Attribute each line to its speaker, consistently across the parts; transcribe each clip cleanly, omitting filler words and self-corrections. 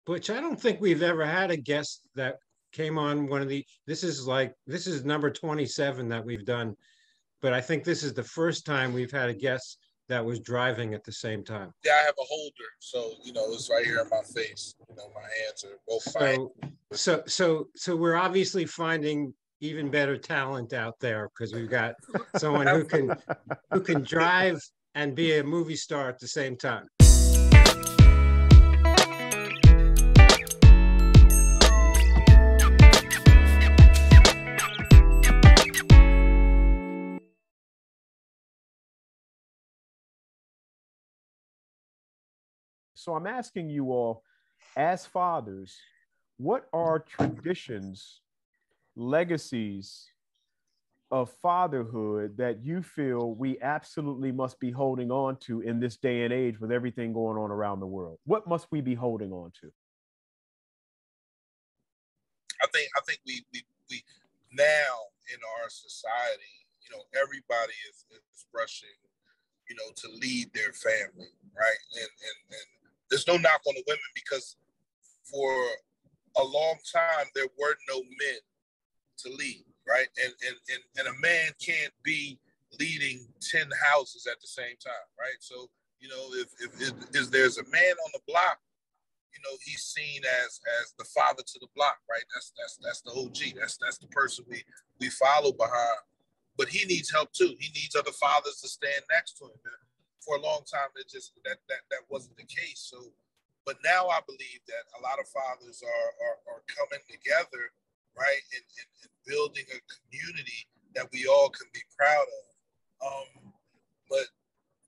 Speaker 1: Butch, I don't think we've ever had a guest that came on one of the, this is number 27 that we've done, but I think this is the first time we've had a guest that was driving at the same time.
Speaker 2: Yeah, I have a holder, so it's right here in my face. My hands are both my hands.
Speaker 1: So we're obviously finding even better talent out there because we've got someone who can drive and be a movie star at the same time.
Speaker 3: So I'm asking you all, as fathers, what are traditions, legacies of fatherhood that you feel we absolutely must be holding on to in this day and age with everything going on around the world? What must we be holding on to?
Speaker 2: I think we now in our society, everybody is rushing, to lead their family, right? And there's no knock on the women because for a long time there were no men to lead, right? And a man can't be leading 10 houses at the same time, right? So, if there's a man on the block, he's seen as the father to the block, right? That's the OG. That's the person we follow behind. But he needs help too. He needs other fathers to stand next to him. And for a long time, it just that wasn't the case. So, but now I believe that a lot of fathers are coming together, right, and building a community that we all can be proud of. But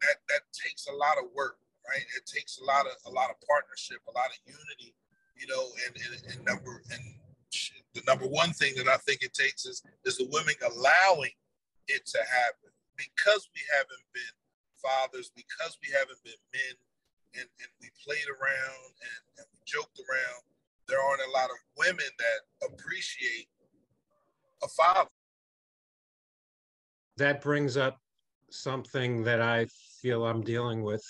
Speaker 2: that takes a lot of work, right? It takes a lot of partnership, a lot of unity, and the number one thing that I think it takes is the women allowing it to happen because we haven't been fathers, because we haven't been men, and we played around and we joked around. There aren't a lot of women that appreciate a father.
Speaker 1: That brings up something that I feel I'm dealing with.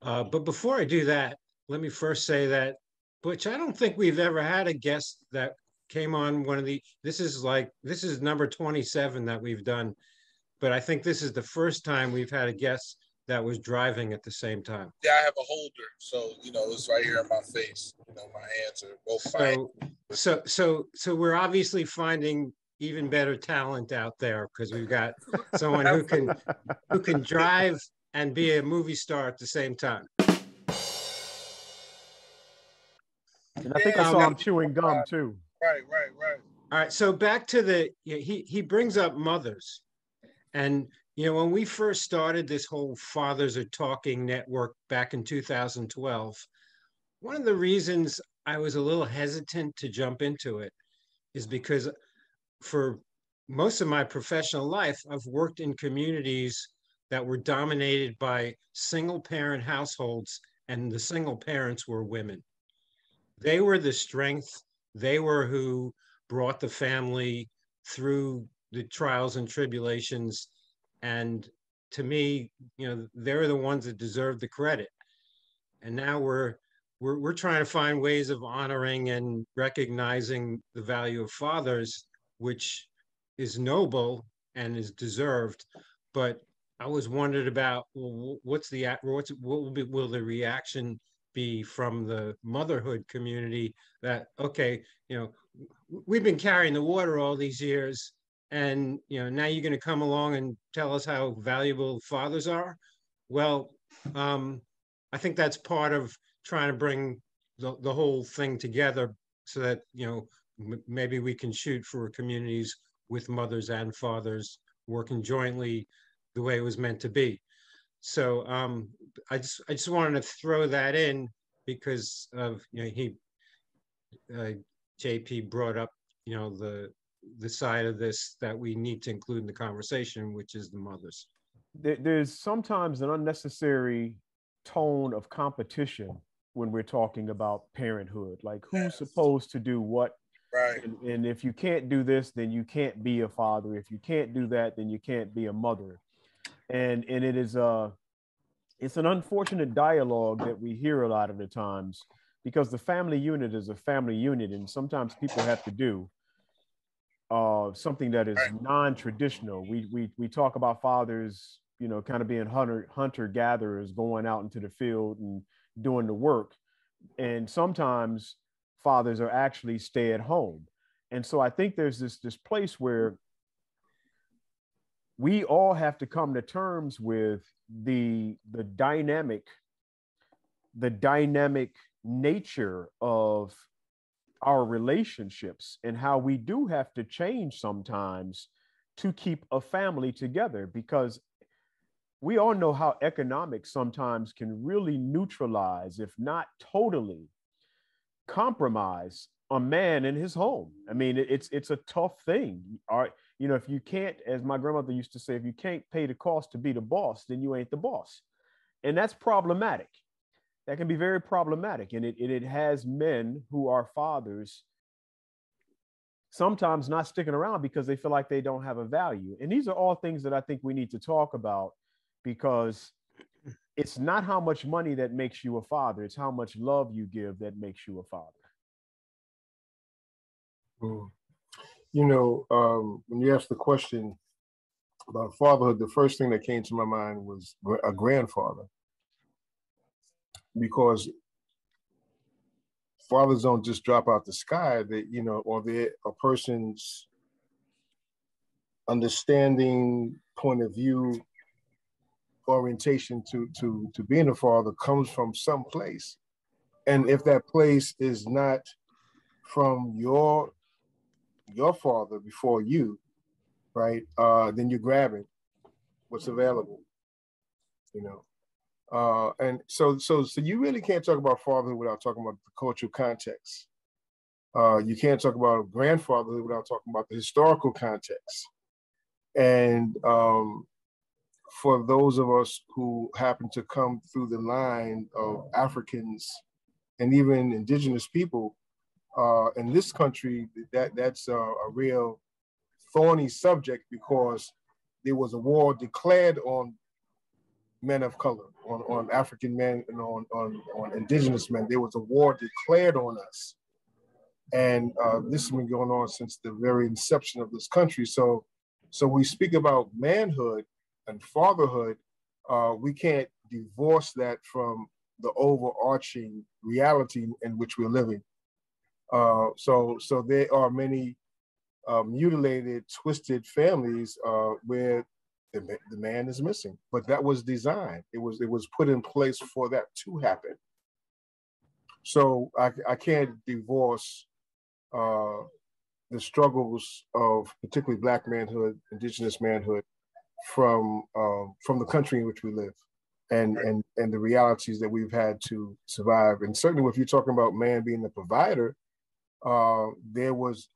Speaker 1: But before I do that, let me first say that, Butch, I don't think we've ever had a guest that came on one of the, this is number 27 that we've done, but I think this is the first time we've had a guest that was driving at the same time.
Speaker 2: Yeah, I have a holder, so it's right here in my face. My hands are both.
Speaker 1: So we're obviously finding even better talent out there because we've got someone who can drive and be a movie star at the same time.
Speaker 3: And I think I saw him chewing gum too.
Speaker 2: Right.
Speaker 1: All right, so back to he brings up mothers. And, when we first started this whole Fathers Are Talking network back in 2012, one of the reasons I was a little hesitant to jump into it is because for most of my professional life, I've worked in communities that were dominated by single parent households, and the single parents were women. They were the strength. They were who brought the family through the trials and tribulations. And to me, they're the ones that deserve the credit. And now we're trying to find ways of honoring and recognizing the value of fathers, which is noble and is deserved. But I was wondered about, well, what will the reaction be from the motherhood community that, okay, we've been carrying the water all these years, and now you're going to come along and tell us how valuable fathers are. Well, I think that's part of trying to bring the whole thing together so that maybe we can shoot for communities with mothers and fathers working jointly the way it was meant to be. So I just wanted to throw that in because of JP brought up the side of this that we need to include in the conversation, which is the mothers.
Speaker 3: There's sometimes an unnecessary tone of competition when we're talking about parenthood, like who's supposed to do what.
Speaker 2: Right.
Speaker 3: And if you can't do this, then you can't be a father. If you can't do that, then you can't be a mother. And it is it's an unfortunate dialogue that we hear a lot of the times because the family unit is a family unit, and sometimes people have to do something that is non-traditional. We talk about fathers, you know, kind of being hunter gatherers, going out into the field and doing the work, and sometimes fathers are actually stay at home. And so I think there's this place where we all have to come to terms with the dynamic nature of our relationships, and how we do have to change sometimes to keep a family together, because we all know how economics sometimes can really neutralize, if not totally compromise, a man in his home. I mean, it's a tough thing. All right, you know, if you can't, as my grandmother used to say, if you can't pay the cost to be the boss, then you ain't the boss. And that's problematic. That can be very problematic. And it has men who are fathers sometimes not sticking around because they feel like they don't have a value. And these are all things that I think we need to talk about, because it's not how much money that makes you a father, it's how much love you give that makes you a father.
Speaker 4: You know, when you asked the question about fatherhood, the first thing that came to my mind was a grandfather, because fathers don't just drop out the sky. They, you know, or they're a person's understanding, point of view, orientation to being a father comes from some place. And if that place is not from your father before you, right, then you're grabbing what's available, you know. And so you really can't talk about fatherhood without talking about the cultural context. You can't talk about grandfatherhood without talking about the historical context. And for those of us who happen to come through the line of Africans and even indigenous people in this country, that's a real thorny subject, because there was a war declared on men of color, on African men, and on indigenous men. There was a war declared on us. And this has been going on since the very inception of this country. So we speak about manhood and fatherhood, we can't divorce that from the overarching reality in which we're living. So there are many mutilated, twisted families where the man is missing, but that was designed. It was put in place for that to happen. So I can't divorce the struggles of particularly Black manhood, indigenous manhood, from the country in which we live, and the realities that we've had to survive. And certainly, if you're talking about man being the provider, there was,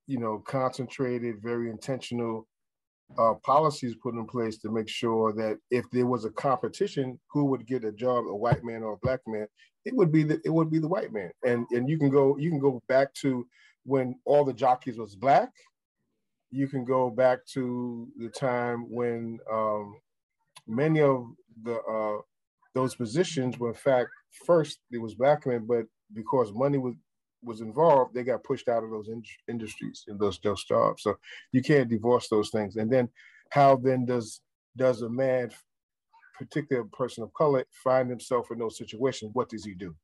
Speaker 4: you know, concentrated, very intentional policies put in place to make sure that if there was a competition, who would get a job, a white man or a Black man, it would be the white man. And you can go back to when all the jockeys was Black. You can go back to the time when many of those positions were, in fact, first it was Black men, but because money was involved, they got pushed out of those industries and those jobs. So you can't divorce those things. And then how then does a man, particularly a person of color, find himself in those situations? What does he do?